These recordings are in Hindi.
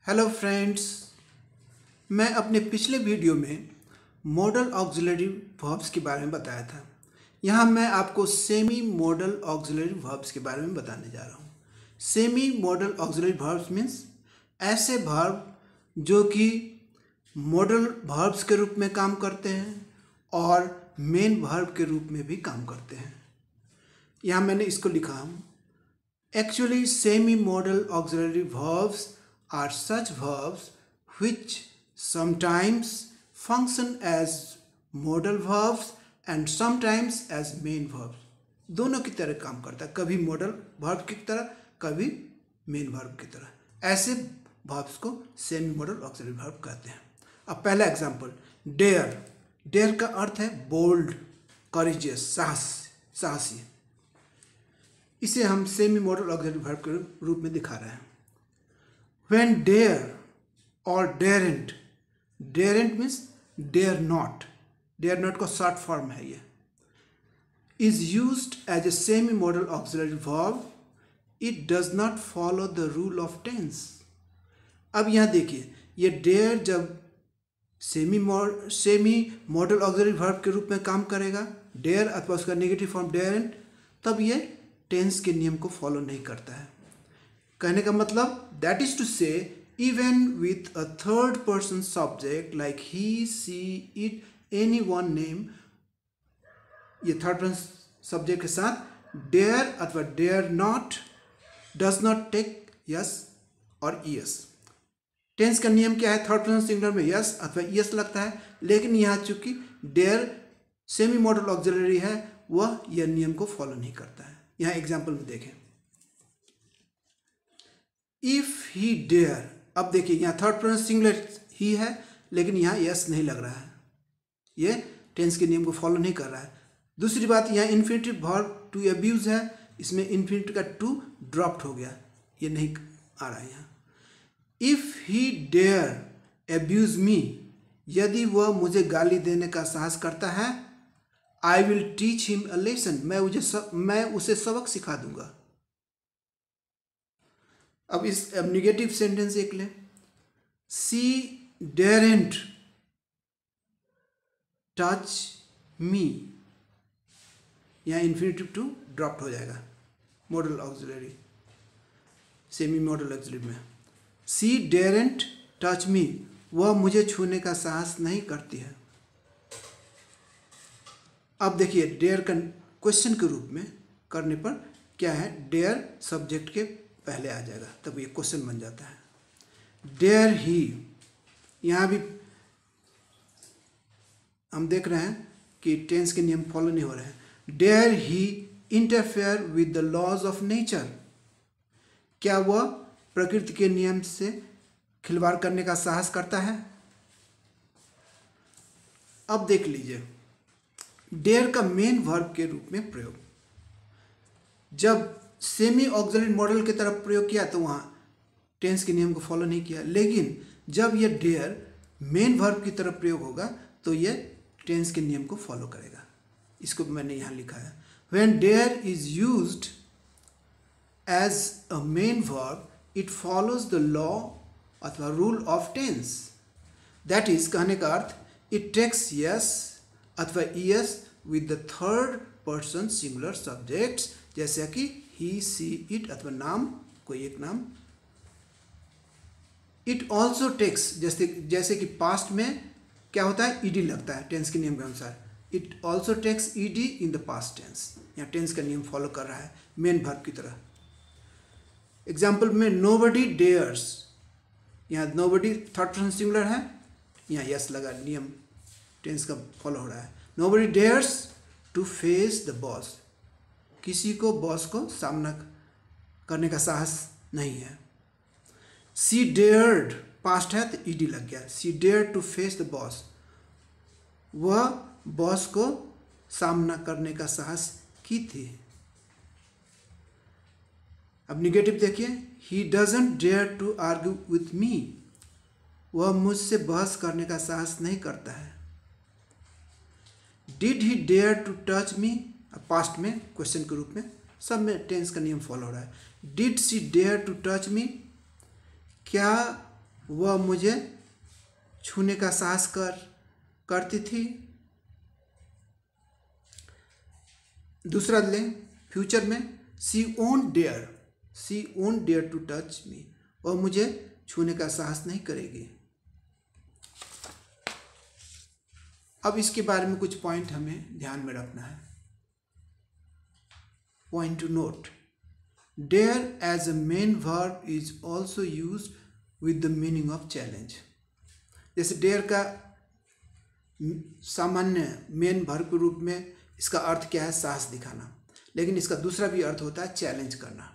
हेलो फ्रेंड्स, मैं अपने पिछले वीडियो में मॉडल ऑक्सिलरी वर्ब्स के बारे में बताया था। यहाँ मैं आपको सेमी मॉडल ऑक्सिलरी वर्ब्स के बारे में बताने जा रहा हूँ। Semi modal auxiliary verbs means ऐसे वर्ब जो कि मॉडल वर्ब्स के रूप में काम करते हैं और मेन वर्ब के रूप में भी काम करते हैं। यहाँ मैंने इसको लिखा हूँ। Actually, semi-modal auxiliary verbs are such verbs which sometimes function as modal verbs and sometimes as main verbs. दोनों की तरह काम करता है, कभी modal verb की तरह, कभी main verb की तरह। ऐसे verbs को semi-modal auxiliary verb कहते हैं। अब पहला एग्जाम्पल, dare। dare का अर्थ है bold, courageous, साहसी। इसे हम सेमी मॉडल ऑक्सिलरी वर्ब के रूप में दिखा रहे हैं। When dare और daren't, daren't means dare not का शॉर्ट फॉर्म है ये, is used as a semi modal auxiliary verb, it does not follow the rule of tense। अब यहाँ देखिए, ये dare जब सेमी मॉडल ऑक्सिलरी वर्ब के रूप में काम करेगा, dare अथवा उसका नेगेटिव फॉर्म daren't, तब ये टेंस के नियम को फॉलो नहीं करता है। कहने का मतलब that is to say even with a third person subject like he, she, it, any one name, ये थर्ड पर्सन सब्जेक्ट के साथ डेयर अथवा dare not, does not take S और ईएस। टेंस का नियम क्या है? थर्ड पर्सन सिंगुलर में यस अथवा ईएस लगता है, लेकिन यहाँ चूंकि डेयर सेमी मॉडल ऑक्सिलरी है, वह यह नियम को फॉलो नहीं करता है। यहाँ एग्जाम्पल में देखें, इफ ही डेयर। अब देखिए यहाँ थर्ड पर्सन सिंगुलर ही है, लेकिन यहाँ यस नहीं लग रहा है, ये टेंस के नियम को फॉलो नहीं कर रहा है। दूसरी बात, यहाँ इन्फिनिटिव वर्ब टू अब्यूज है, इसमें इन्फिनिटिव का टू ड्रॉप्ड हो गया, ये नहीं आ रहा है यहाँ। If he dare abuse me, यदि वह मुझे गाली देने का साहस करता है, I will teach him a lesson, मैं उसे सबक सिखा दूंगा। अब निगेटिव सेंटेंस एक लें, She daren't touch me, यहाँ इन्फिनिटिव टू ड्रॉप्ड हो जाएगा model auxiliary, semi modal auxiliary में। She daren't touch me, वह मुझे छूने का साहस नहीं करती है। अब देखिए, डेयर का क्वेश्चन के रूप में करने पर क्या है, डेयर सब्जेक्ट के पहले आ जाएगा, तब ये क्वेश्चन बन जाता है। डेयर ही, यहाँ भी हम देख रहे हैं कि टेंस के नियम फॉलो नहीं हो रहे हैं। Dare he interfere with the laws of nature, क्या वह प्रकृति के नियम से खिलवाड़ करने का साहस करता है? अब देख लीजिए, डेयर का मेन वर्ब के रूप में प्रयोग, जब सेमी ऑक्सिलरी मॉडल की तरफ प्रयोग किया तो वहाँ टेंस के नियम को फॉलो नहीं किया, लेकिन जब यह डेयर मेन वर्ब की तरफ प्रयोग होगा तो यह टेंस के नियम को फॉलो करेगा। इसको मैंने यहाँ लिखा है, when dare is used as a main verb it follows the law अथवा rule of tense. That is, कहने का अर्थ, इट टेक्स यस अथवा es with the third person singular subjects, जैसे कि ही, सी, इट अथवा नाम, कोई एक नाम। इट ऑल्सो टेक्स, जैसे कि पास्ट में क्या होता है, ईडी लगता है टेंस के नियम के अनुसार। It also takes ED in the past tense, यहाँ टेंस का नियम फॉलो कर रहा है मेन वर्ब की तरह। एग्जाम्पल में नोबडी डेयर्स, यहाँ नोबडी थर्ड पर्सन सिंगुलर है, यहाँ यस लगा, नियम टेंस का फॉलो हो रहा है। Nobody dares to face the boss, किसी को बॉस को सामना करने का साहस नहीं है। सी डेयर्ड, पास्ट है तो ईडी लग गया, she dared to face the boss, वह बॉस को सामना करने का साहस की थी। अब निगेटिव देखिए, he doesn't dare to argue with me, वह मुझसे बहस करने का साहस नहीं करता है। Did he dare to touch me, past में क्वेश्चन के रूप में, सब में टेंस का नियम फॉलो हो रहा है। Did she dare to touch me, क्या वह मुझे छूने का साहस करती थी। दूसरा लें फ्यूचर में, she won't dare to touch me, वह मुझे छूने का साहस नहीं करेगी। अब इसके बारे में कुछ पॉइंट हमें ध्यान में रखना है। Point to note, dare as a main verb is also use with the meaning of challenge. जैसे डेयर का सामान्य मेन वर्ब के रूप में इसका अर्थ क्या है? साहस दिखाना, लेकिन इसका दूसरा भी अर्थ होता है चैलेंज करना।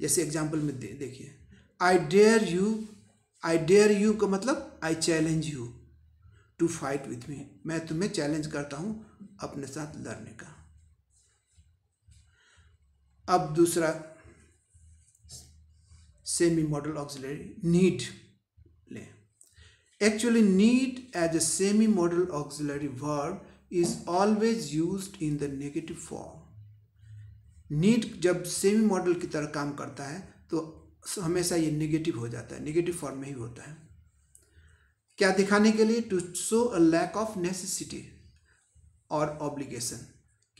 जैसे एग्जाम्पल में देखिए, आई डेयर यू का मतलब I challenge you to fight with me, मैं तुम्हें चैलेंज करता हूं अपने साथ लड़ने का। अब दूसरा सेमी मॉडल ऑक्सिलरी नीड लें। Actually need as a semi modal auxiliary verb is always used in the negative form. Need जब सेमी मॉडल की तरह काम करता है तो हमेशा ये नेगेटिव हो जाता है, नेगेटिव फॉर्म में ही होता है। क्या दिखाने के लिए? To show a lack of necessity और ऑब्लिगेशन,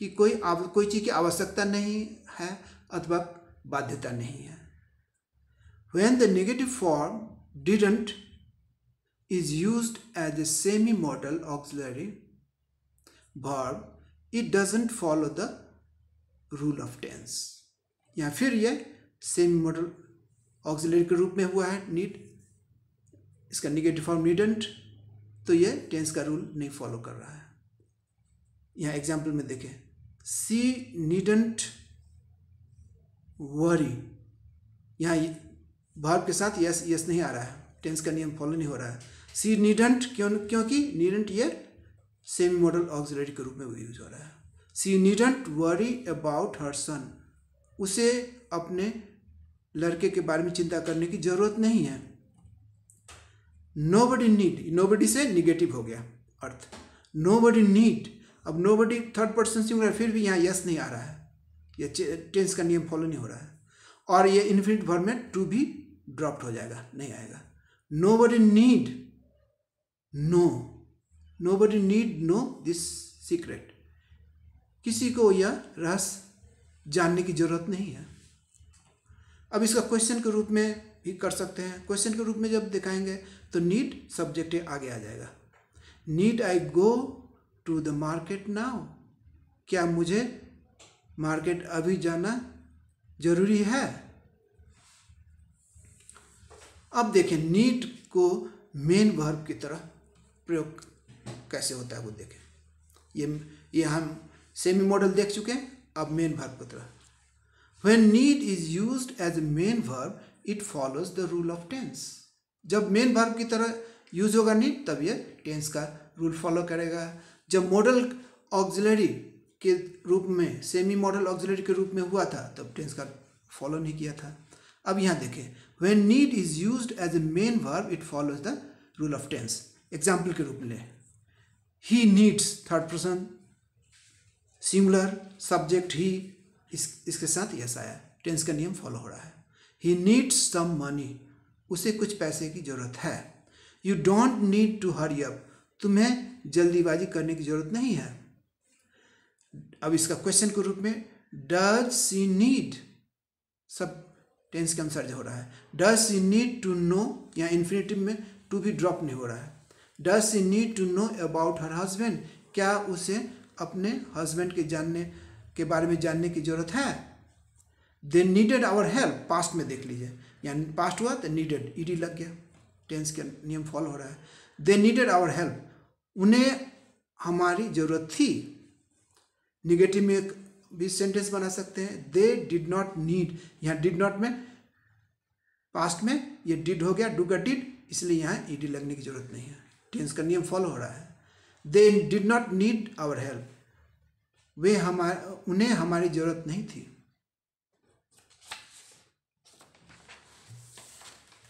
कि कोई चीज़ की आवश्यकता नहीं है अथवा बाध्यता नहीं है। When the negative form didn't is used as a semi-modal auxiliary verb, it doesn't follow the rule of tense। या फिर ये सेमी मॉडल ऑक्सिलरी के रूप में हुआ है नीड, इसका नेगेटिव फॉर्म नीडंट, तो ये टेंस का रूल नहीं फॉलो कर रहा है। यहाँ एग्जाम्पल में देखें, सी नीडंट वरी, यहाँ वर्ब के साथ यस नहीं आ रहा है, टेंस का नियम फॉलो नहीं हो रहा है। सी नीडंट क्योंकि नीडंट ये सेमी मॉडल ऑक्सिलरी के रूप में यूज हो रहा है। सी नीडंट वरी अबाउट हर सन, उसे अपने लड़के के बारे में चिंता करने की जरूरत नहीं है। नोबडी नीड, नोबडी से निगेटिव हो गया अर्थ, नोबडी नीड। अब नोबडी थर्ड पर्सन सिंगुलर, फिर भी यहाँ यस नहीं आ रहा है, ये टेंस का नियम फॉलो नहीं हो रहा है। और ये इन्फिनिट वर्ब में टू भी ड्रॉप्ड हो जाएगा, नहीं आएगा। Nobody need know, nobody need know this secret, किसी को यह रहस्य जानने की जरूरत नहीं है। अब इसका क्वेश्चन के रूप में भी कर सकते हैं। क्वेश्चन के रूप में जब दिखाएंगे तो नीड सब्जेक्ट आगे आ जाएगा। Need I go to the market now, क्या मुझे मार्केट अभी जाना जरूरी है? अब देखें नीड को मेन वर्ब की तरह प्रयोग कैसे होता है वो देखें। ये हम सेमी मॉडल देख चुके हैं, अब मेन वर्ब की तरह। When need is used as a main verb, it follows the rule of tense। जब मेन वर्ब की तरह यूज होगा नीड, तब ये टेंस का रूल फॉलो करेगा। जब मॉडल ऑक्सिलरी के रूप में, सेमी मॉडल ऑक्सिलरी के रूप में हुआ था, तब टेंस का फॉलो नहीं किया था। अब यहाँ देखें, when need is used as a main verb, it follows the rule of tense। Example के रूप में ले, he needs third person singular, subject he, इसके साथ यस आया, टेंस का नियम फॉलो हो रहा है। he needs some money, उसे कुछ पैसे की जरूरत है। you don't need to hurry up, तुम्हें जल्दीबाजी करने की जरूरत नहीं है। अब इसका क्वेश्चन के रूप में, does she need, सब टेंस के अनुसार हो रहा है। does she need to know, या इन्फिनिटिव में टू भी ड्रॉप नहीं हो रहा है। does she need to know about her husband, क्या उसे अपने हस्बैंड के बारे में जानने की जरूरत है। they needed our help, past में देख लीजिए, यानी पास्ट हुआ तो needed ed लग गया, टेंस का नियम फॉलो हो रहा है। they needed our help, उन्हें हमारी जरूरत थी। निगेटिव में भी सेंटेंस बना सकते हैं, they did not need, यहाँ did not में पास्ट में ये did हो गया, डू का did, इसलिए यहाँ ed लगने की जरूरत नहीं है, टेंस का नियम फॉलो हो रहा है। they did not need our help, उन्हें हमारी जरूरत नहीं थी।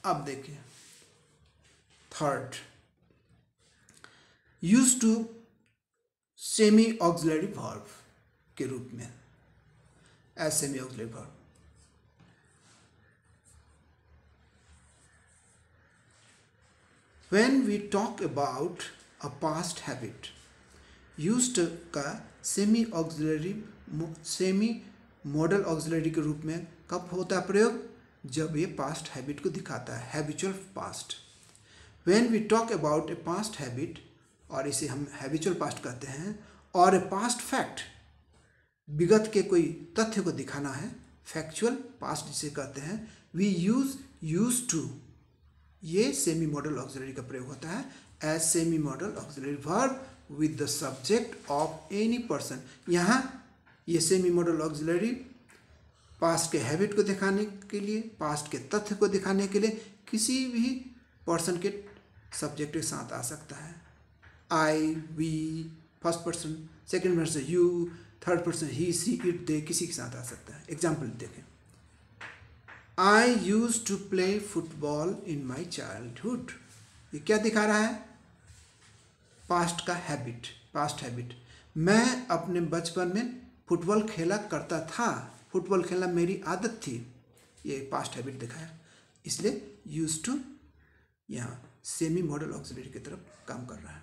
अब देखिए third, use to semi auxiliary verb के रूप में, as semi auxiliary verb. When we talk about a past habit, used का सेमी मॉडल ऑक्सिलरी के रूप में कब होता है प्रयोग? जब ये पास्ट हैबिट को दिखाता है, habitual past. When we talk about a past habit, और इसे हम हैबिचुअल पास्ट कहते हैं, और ए पास्ट फैक्ट, विगत के कोई तथ्य को दिखाना है, फैक्चुअल पास्ट जिसे कहते हैं, वी यूज टू, ये सेमी मॉडल ऑक्सिलरी का प्रयोग होता है as semi modal auxiliary verb with the subject of any person. यहाँ ये सेमी मॉडल ऑक्सिलरी पास्ट के हैबिट को दिखाने के लिए, पास्ट के तथ्य को दिखाने के लिए किसी भी पर्सन के सब्जेक्ट के साथ आ सकता है। I, we, first person, second person you, third person he, she, it, they, किसी के साथ आ सकता है। एग्जाम्पल देखें, I use to play football in my childhood. ये क्या दिखा रहा है? पास्ट का हैबिट, पास्ट हैबिट। मैं अपने बचपन में फुटबॉल खेला करता था, फुटबॉल खेलना मेरी आदत थी, ये पास्ट हैबिट दिखाया। इसलिए यूज टू यहाँ सेमी मॉडल ऑक्सिलरी की तरफ काम कर रहा है।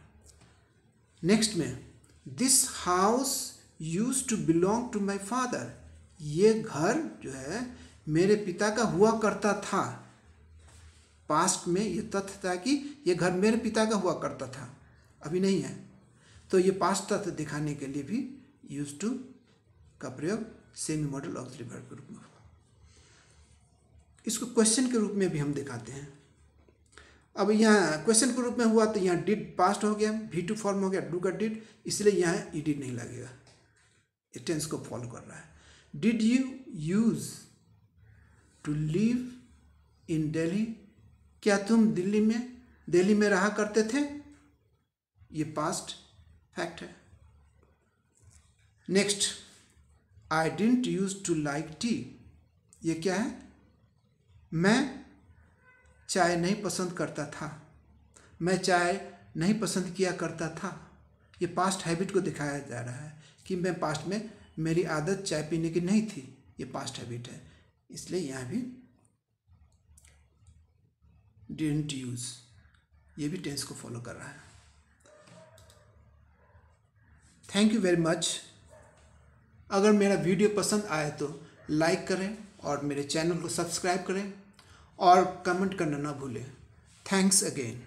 नेक्स्ट में, this house use to belong to my father. ये घर जो है मेरे पिता का हुआ करता था। पास्ट में ये तथ्य था कि ये घर मेरे पिता का हुआ करता था, अभी नहीं है। तो ये पास्ट तथ्य दिखाने के लिए भी यूज टू का प्रयोग सेमी मॉडल ऑक्सिलरी वर्ब के रूप में हुआ। इसको क्वेश्चन के रूप में भी हम दिखाते हैं। अब यहाँ क्वेश्चन के रूप में हुआ तो यहाँ डिड पास्ट हो गया, V2 फॉर्म हो गया, डू का डिड, इसलिए यहाँ ईडी नहीं लगेगा, ये टेंस को फॉलो कर रहा है। Did you use to live in Delhi? क्या तुम दिल्ली में रहा करते थे? ये पास्ट फैक्ट है। Next, I didn't use to like tea. ये क्या है? मैं चाय नहीं पसंद करता था, मैं चाय नहीं पसंद किया करता था। ये पास्ट हैबिट को दिखाया जा रहा है कि मैं पास्ट में मेरी आदत चाय पीने की नहीं थी, ये पास्ट हैबिट है। इसलिए यहाँ भी डिडंट यूज, ये भी टेंस को फॉलो कर रहा है। Thank you very much. अगर मेरा वीडियो पसंद आए तो लाइक करें और मेरे चैनल को सब्सक्राइब करें और कमेंट करना ना भूलें। Thanks again.